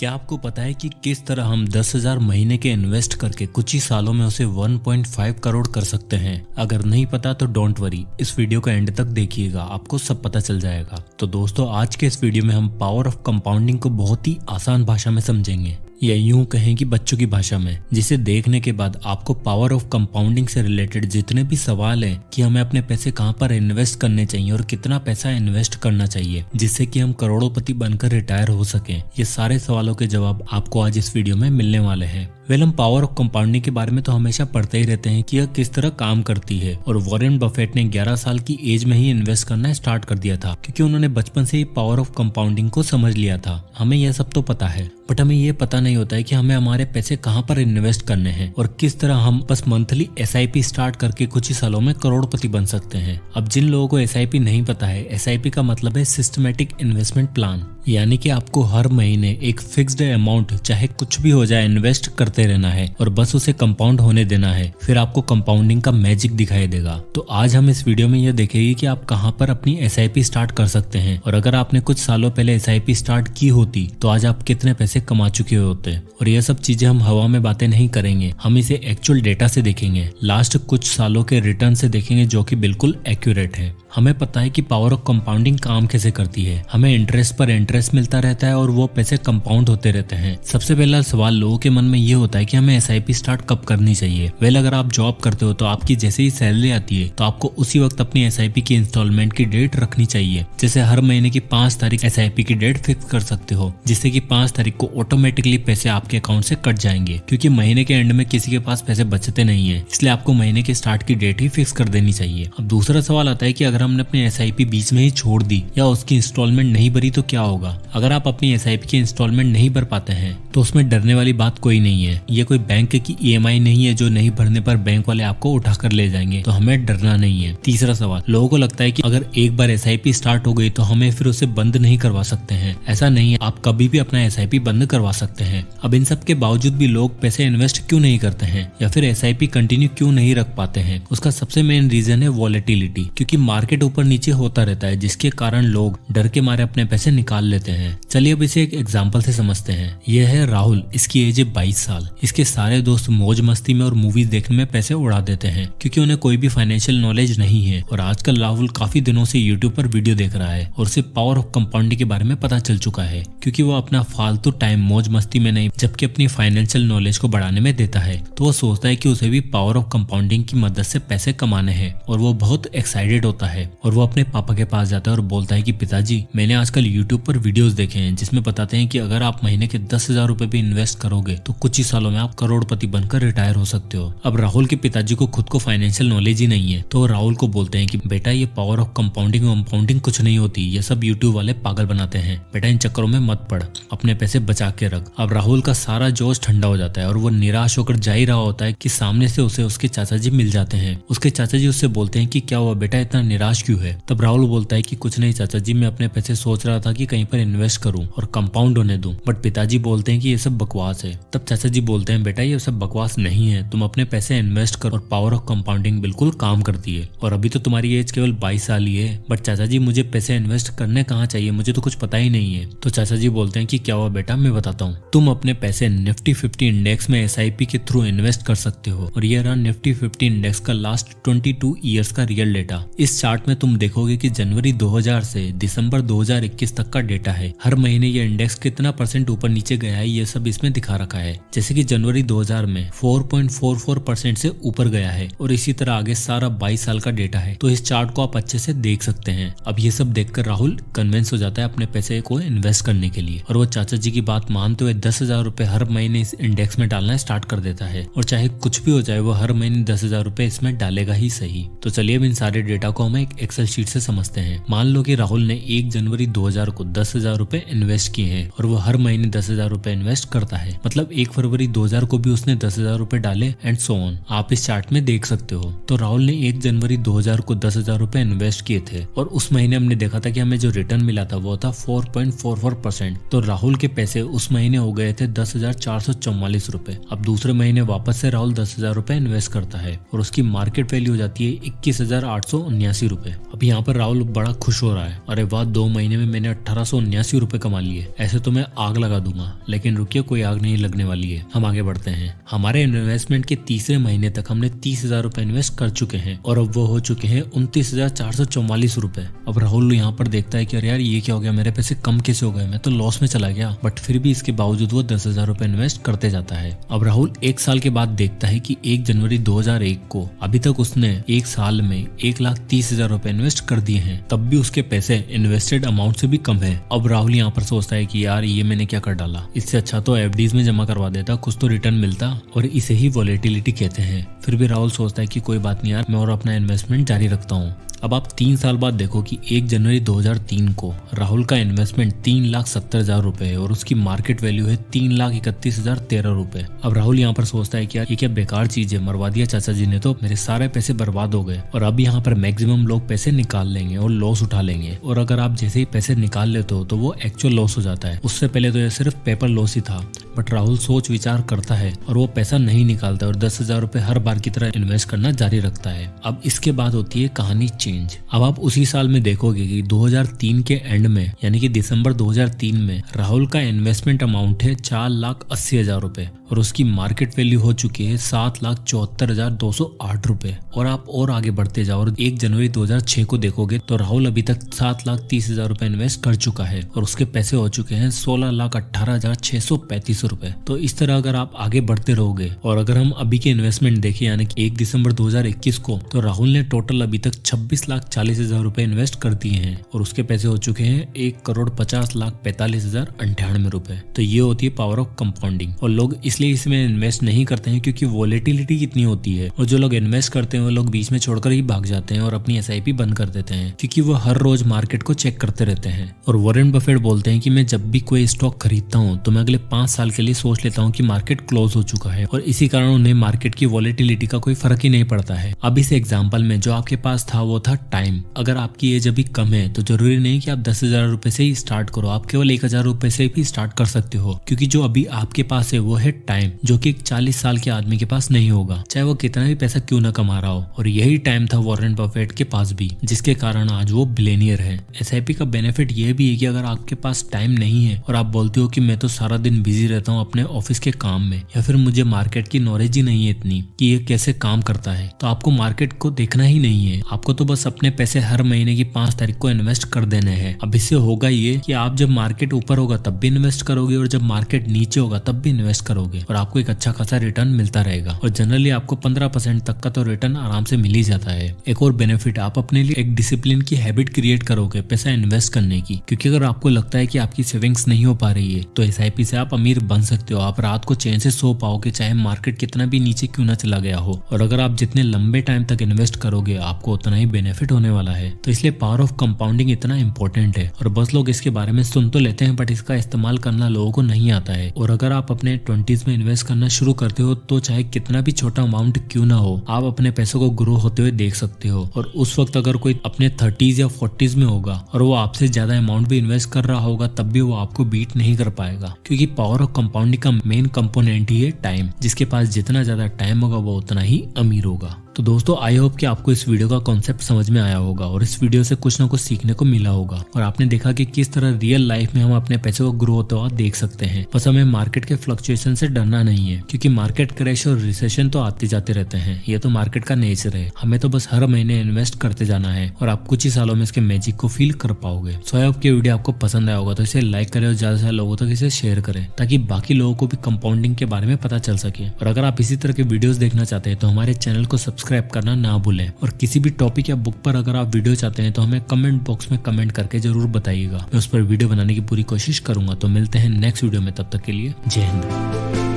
क्या आपको पता है कि किस तरह हम 10,000 महीने के इन्वेस्ट करके कुछ ही सालों में उसे 1.5 करोड़ कर सकते हैं? अगर नहीं पता तो डोंट वरी, इस वीडियो का एंड तक देखिएगा, आपको सब पता चल जाएगा। तो दोस्तों, आज के इस वीडियो में हम पावर ऑफ कंपाउंडिंग को बहुत ही आसान भाषा में समझेंगे, या यूं कहें कि बच्चों की भाषा में, जिसे देखने के बाद आपको पावर ऑफ कंपाउंडिंग से रिलेटेड जितने भी सवाल हैं कि हमें अपने पैसे कहां पर इन्वेस्ट करने चाहिए और कितना पैसा इन्वेस्ट करना चाहिए जिससे कि हम करोड़ोंपति बनकर रिटायर हो सकें, ये सारे सवालों के जवाब आपको आज इस वीडियो में मिलने वाले हैं। हम पावर ऑफ कंपाउंडिंग के बारे में तो हमेशा पढ़ते ही रहते हैं कि यह किस तरह काम करती है, और वॉरेन बफेट ने 11 साल की एज में ही इन्वेस्ट करना स्टार्ट कर दिया था क्योंकि उन्होंने बचपन से ही पावर ऑफ कंपाउंडिंग को समझ लिया था। हमें यह सब तो पता है, बट हमें यह पता नहीं होता है कि हमें हमारे पैसे कहां पर इन्वेस्ट करने हैं और किस तरह हम बस मंथली SIP स्टार्ट करके कुछ ही सालों में करोड़पति बन सकते हैं। अब जिन लोगों को SIP नहीं पता है, SIP का मतलब है सिस्टमेटिक इन्वेस्टमेंट प्लान, यानी कि आपको हर महीने एक फिक्स्ड अमाउंट, चाहे कुछ भी हो जाए, इन्वेस्ट करते रहना है और बस उसे कंपाउंड होने देना है, फिर आपको कंपाउंडिंग का मैजिक दिखाई देगा। तो आज हम इस वीडियो में यह देखेंगे कि आप कहां पर अपनी SIP स्टार्ट कर सकते हैं, और अगर आपने कुछ सालों पहले SIP स्टार्ट की होती तो आज आप कितने पैसे कमा चुके होते। और यह सब चीजें हम हवा में बातें नहीं करेंगे, हम इसे एक्चुअल डेटा से देखेंगे, लास्ट कुछ सालों के रिटर्न से देखेंगे जो कि बिल्कुल एक्यूरेट है। हमें पता है कि पावर ऑफ कंपाउंडिंग काम कैसे करती है, हमें इंटरेस्ट पर इंटरेस्ट मिलता रहता है और वो पैसे कंपाउंड होते रहते हैं। सबसे पहला सवाल लोगों के मन में ये होता है कि हमें SIP स्टार्ट कब करनी चाहिए। अगर आप जॉब करते हो तो आपकी जैसे ही सैलरी आती है तो आपको उसी वक्त अपनी SIP की इंस्टॉलमेंट की डेट रखनी चाहिए। जैसे हर महीने की 5 तारीख SIP की डेट फिक्स कर सकते हो, जिससे कि 5 तारीख को ऑटोमेटिकली पैसे आपके अकाउंट से कट जाएंगे, क्योंकि महीने के एंड में किसी के पास पैसे बचते नहीं है, इसलिए आपको महीने के स्टार्ट की डेट ही फिक्स कर देनी चाहिए। अब दूसरा सवाल आता है कि अगर हमने अपनी SIP बीच में ही छोड़ दी या उसकी इंस्टॉलमेंट नहीं भरी तो क्या होगा। अगर आप अपनी SIP की इंस्टॉलमेंट नहीं भर पाते हैं तो उसमें डरने वाली बात कोई नहीं है। ये कोई बैंक की EMI नहीं है जो नहीं भरने पर बैंक वाले आपको उठा कर ले जाएंगे, तो हमें डरना नहीं है। तीसरा सवाल, लोगों को लगता है कि अगर एक बार SIP स्टार्ट हो गई तो हमें फिर उसे बंद नहीं करवा सकते हैं। ऐसा नहीं है, आप कभी भी अपना SIP बंद करवा सकते हैं। अब इन सब के बावजूद भी लोग पैसे इन्वेस्ट क्यों नहीं करते हैं या फिर SIP कंटिन्यू क्यों नहीं रख पाते हैं, उसका सबसे मेन रीजन है वॉलेटिलिटी, क्योंकि मार्केट ऊपर नीचे होता रहता है, जिसके कारण लोग डर के मारे अपने पैसे निकाल लेते हैं। चलिए अब इसे एक एग्जांपल से समझते हैं। यह है राहुल, इसकी एज है 22 साल। इसके सारे दोस्त मौज मस्ती में और मूवीज देखने में पैसे उड़ा देते हैं क्योंकि उन्हें कोई भी फाइनेंशियल नॉलेज नहीं है। और आजकल राहुल काफी दिनों से YouTube पर वीडियो देख रहा है और उसे पावर ऑफ कंपाउंडिंग के बारे में पता चल चुका है, क्योंकि वो अपना फालतू टाइम मौज मस्ती में नहीं जबकि अपनी फाइनेंशियल नॉलेज को बढ़ाने में देता है। तो वो सोचता है कि उसे भी पावर ऑफ कंपाउंडिंग की मदद से पैसे कमाने हैं, और वो बहुत एक्साइटेड होता है और वो अपने पापा के पास जाता है और बोलता है कि पिताजी, मैंने आजकल YouTube पर वीडियोस देखे हैं जिसमें बताते हैं कि अगर आप महीने के 10,000 रुपए भी इन्वेस्ट करोगे तो कुछ ही सालों में आप करोड़पति बनकर रिटायर हो सकते हो। अब राहुल के पिताजी को खुद को फाइनेंशियल नॉलेज ही नहीं है, तो राहुल को बोलते हैं कि बेटा, ये पावर ऑफ कंपाउंडिंग कुछ नहीं होती, ये सब YouTube वाले पागल बनाते हैं, बेटा इन चक्करों में मत पड़, अपने पैसे बचा के रख। अब राहुल का सारा जोश ठंडा हो जाता है और वो निराश होकर जा ही रहा होता है कि सामने से उसे उसके चाचा जी मिल जाते हैं। उसके चाचा जी उससे बोलते हैं कि क्या हुआ बेटा, इतना निराश क्यों है। तब राहुल बोलता है कि कुछ नहीं चाचा जी, मैं अपने पैसे सोच रहा था कि कहीं पर इन्वेस्ट करूं और कंपाउंड होने दूं, बट पिताजी बोलते हैं कि ये सब बकवास है। तब चाचा जी बोलते हैं, बेटा ये सब बकवास नहीं है, तुम अपने पैसे इन्वेस्ट करो और पावर ऑफ कंपाउंडिंग बिल्कुल काम करती है। और अभी तो तुम्हारी एज केवल 22 साल ही है, बट चाचा जी मुझे पैसे इन्वेस्ट करने कहाँ चाहिए, मुझे तो कुछ पता ही नहीं है। तो चाचा जी बोलते हैं कि क्या हुआ बेटा, मैं बताता हूँ, तुम अपने पैसे निफ्टी 50 इंडेक्स में SIP के थ्रू इन्वेस्ट कर सकते हो। और ये रहा निफ्टी 50 इंडेक्स का लास्ट 22 ईयर्स का रियल डेटा। इस चार्ट में तुम देखोगे कि जनवरी 2000 से दिसंबर 2021 तक का डेटा है। हर महीने ये इंडेक्स कितना % ऊपर नीचे गया है ये सब इसमें दिखा रखा है। जैसे कि जनवरी 2000 में 4.44% से ऊपर गया है, और इसी तरह आगे सारा 22 साल का डेटा है। तो इस चार्ट को आप अच्छे से देख सकते हैं। अब ये सब देखकर राहुल कन्विंस हो जाता है अपने पैसे को इन्वेस्ट करने के लिए, और वो चाचा जी की बात मानते हुए 10,000 रुपए हर महीने इस इंडेक्स में डालना स्टार्ट कर देता है। और चाहे कुछ भी हो जाए, वो हर महीने 10,000 रुपए इसमें डालेगा ही सही। तो चलिए अब इन सारे डेटा को हम एक एक्सेल शीट से समझते हैं। मान लो कि राहुल ने 1 जनवरी 2000 को 10,000 रुपए इन्वेस्ट किए हैं और वो हर महीने 10,000 रुपए इन्वेस्ट करता है, मतलब 1 फरवरी 2000 को भी उसने 10,000 रुपए डाले एंड सो ऑन। आप इस चार्ट में देख सकते हो। तो राहुल ने 1 जनवरी 2000 को 10,000 रुपए इन्वेस्ट किए थे, और उस महीने हमने देखा था कि हमें जो रिटर्न मिला था वो था 4.44%। तो राहुल के पैसे उस महीने हो गए थे 10,444 रुपए। अब दूसरे महीने वापस से राहुल 10,000 रुपए इन्वेस्ट करता है और उसकी मार्केट वैल्यू हो जाती है 21,879 रुपए। अब यहाँ पर राहुल बड़ा खुश हो रहा है, अरे वाह, 2 महीने में मैंने 1879 ₹479 कमा लिए। ऐसे तो मैं आग लगा दूंगा, लेकिन रुकिए, कोई आग नहीं लगने वाली है। हम आगे बढ़ते हैं। हमारे इन्वेस्टमेंट के तीसरे महीने तक हमने ₹30,000 इन्वेस्ट कर चुके हैं और अब वो हो चुके हैं ₹29,444। अब राहुल यहाँ पर देखता है कि अरे यार ये क्या हो गया, मेरे पैसे कम कैसे हो गए, मैं तो लॉस में चला गया। बट फिर भी इसके बावजूद वो ₹10,000 इन्वेस्ट करते जाता है। अब राहुल 1 साल के बाद देखता है कि 1 जनवरी 2001 को अभी तक उसने 1 साल में ₹1,30,000 इन्वेस्ट कर दिए हैं, तब भी उसके पैसे इन्वेस्टेड अमाउंट से भी कम है। अब राहुल यहाँ पर सोचता है कि यार ये मैंने क्या कर डाला, इससे अच्छा तो एफडीज में जमा करवा देता, कुछ तो रिटर्न मिलता, और इसे ही वॉलेटिलिटी कहते हैं। फिर भी राहुल सोचता है कि कोई बात नहीं यार, मैं और अपना इन्वेस्टमेंट जारी रखता हूँ। अब आप 3 साल बाद देखो कि 1 जनवरी 2003 को राहुल का इन्वेस्टमेंट ₹3,70,000 है और उसकी मार्केट वैल्यू है ₹3,31,013। अब राहुल यहाँ पर सोचता है कि यार ये क्या बेकार चीज है, मरवा दिया चाचा जी ने, तो मेरे सारे पैसे बर्बाद हो गए और अब यहाँ पर मैक्सिमम लोग पैसे निकाल लेंगे और लॉस उठा लेंगे। और अगर आप जैसे ही पैसे निकाल लेते हो तो वो एक्चुअल लॉस हो जाता है। उससे पहले तो ये सिर्फ पेपर लॉस ही था। बट राहुल सोच विचार करता है और वो पैसा नहीं निकालता और ₹10,000 हर बार की तरह इन्वेस्ट करना जारी रखता है। अब इसके बाद होती है कहानी चेंज। अब आप उसी साल में देखोगे कि 2003 के एंड में, यानी कि दिसंबर 2003 में राहुल का इन्वेस्टमेंट अमाउंट है ₹4,80,000 और उसकी मार्केट वैल्यू हो चुकी है ₹7,74,208। और आप और आगे बढ़ते जाओ और 1 जनवरी 2006 को देखोगे तो राहुल अभी तक ₹7,30,000 इन्वेस्ट कर चुका है और उसके पैसे हो चुके हैं ₹16,18,635। तो इस तरह अगर आप आगे बढ़ते रहोगे और अगर हम अभी के इन्वेस्टमेंट देखें यानी कि 1 दिसंबर 2021 को, तो राहुल ने टोटल अभी तक ₹26,40,000 इन्वेस्ट कर दिए हैं और उसके पैसे हो चुके हैं ₹1,50,45,098। तो ये होती है पावर ऑफ कंपाउंडिंग। और लोग इसलिए इसमें इन्वेस्ट नहीं करते हैं क्योंकि वॉलेटिलिटी कितनी होती है, और जो लोग इन्वेस्ट करते हैं वो लोग बीच में छोड़कर ही भाग जाते हैं और अपनी एसआईपी बंद कर देते हैं क्योंकि वो हर रोज मार्केट को चेक करते रहते हैं। और वॉरेन बफेट बोलते हैं कि मैं जब भी कोई स्टॉक खरीदता हूँ तो मैं अगले 5 साल के लिए सोच लेता हूँ कि मार्केट क्लोज हो चुका है और इसी कारण उन्हें मार्केट की वॉलेटिलिटी का कोई फर्क ही नहीं पड़ता है। अब इस एग्जाम्पल में जो आपके पास था वो था टाइम। अगर आपकी एज अभी कम है तो जरूरी नहीं कि आप ₹10,000 से ही स्टार्ट करो, आप केवल ₹1,000 से भी स्टार्ट कर सकते हो क्योंकि जो अभी आपके पास है वो है टाइम, जो कि 40 साल के आदमी के पास नहीं होगा, चाहे वो कितना भी पैसा क्यों ना कमा रहा हो। और यही टाइम था वॉरेन बफेट के पास भी, जिसके कारण आज वो बिलियनियर है। एसआईपी का बेनिफिट ये भी है कि अगर आपके पास टाइम नहीं है और आप बोलते हो कि मैं तो सारा दिन बिजी रहता हूँ अपने ऑफिस के काम में, या फिर मुझे मार्केट की नॉलेज ही नहीं है इतनी कि ये कैसे काम करता है, तो आपको मार्केट को देखना ही नहीं है। आपको तो बस अपने पैसे हर महीने की 5 तारीख को इन्वेस्ट कर देने हैं। अब इससे होगा ये कि आप जब मार्केट ऊपर होगा तब भी इन्वेस्ट करोगे और जब मार्केट नीचे होगा तब भी इन्वेस्ट करोगे और आपको एक अच्छा खासा रिटर्न मिलता रहेगा। और जनरली आपको 15% तक का तो रिटर्न आराम से मिल ही जाता है। एक और बेनिफिट, आप अपने लिए एक डिसिप्लिन की हैबिट क्रिएट करोगे पैसा इन्वेस्ट करने की, क्योंकि अगर आपको लगता है कि आपकी सेविंग्स नहीं हो पा रही है तो एसआईपी से आप अमीर बन सकते हो। आप रात को चैन से सो पाओगे चाहे मार्केट कितना भी नीचे क्यों ना चला गया हो। और अगर आप जितने लंबे टाइम तक इन्वेस्ट करोगे आपको उतना ही बेनिफिट होने वाला है। तो इसलिए पावर ऑफ कंपाउंडिंग इतना इंपॉर्टेंट है और बस लोग इसके बारे में सुन तो लेते हैं बट इसका इस्तेमाल करना लोगों को नहीं आता है। और अगर आप अपने 20s में इन्वेस्ट करना शुरू करते हो तो चाहे कितना भी छोटा अमाउंट क्यों ना हो, आप अपने पैसों को ग्रो होते हुए देख सकते हो। और उस वक्त अगर कोई अपने 30s या 40s में होगा और वो आपसे ज्यादा अमाउंट भी इन्वेस्ट कर रहा होगा तब भी वो आपको बीट नहीं कर पाएगा, क्योंकि पावर ऑफ कंपाउंडिंग का मेन कंपोनेंट ही है टाइम। जिसके पास जितना ज्यादा टाइम होगा वो उतना ही अमीर होगा। तो दोस्तों आई होप कि आपको इस वीडियो का कॉन्सेप्ट समझ में आया होगा और इस वीडियो से कुछ ना कुछ सीखने को मिला होगा और आपने देखा कि किस तरह रियल लाइफ में हम अपने पैसे को ग्रो होता हुआ देख सकते हैं। बस हमें मार्केट के फ्लक्चुएशन से डरना नहीं है, क्योंकि मार्केट क्रैश और रिसेशन तो आते जाते रहते हैं, ये तो मार्केट का नेचर है। हमें तो बस हर महीने इन्वेस्ट करते जाना है और आप कुछ ही सालों में इसके मैजिक को फील कर पाओगे। सो आई होप कि वीडियो आपको पसंद आया होगा, तो इसे लाइक करें और ज्यादा से ज्यादा लोगों तक इसे शेयर करें ताकि बाकी लोगों को भी कंपाउंडिंग के बारे में पता चल सके। और अगर आप इसी तरह के वीडियोस देखना चाहते हैं तो हमारे चैनल को सब्सक्राइब करना ना भूलें। और किसी भी टॉपिक या बुक पर अगर आप वीडियो चाहते हैं तो हमें कमेंट बॉक्स में कमेंट करके जरूर बताइएगा। मैं उस पर वीडियो बनाने की पूरी कोशिश करूंगा। तो मिलते हैं नेक्स्ट वीडियो में, तब तक के लिए जय हिंद।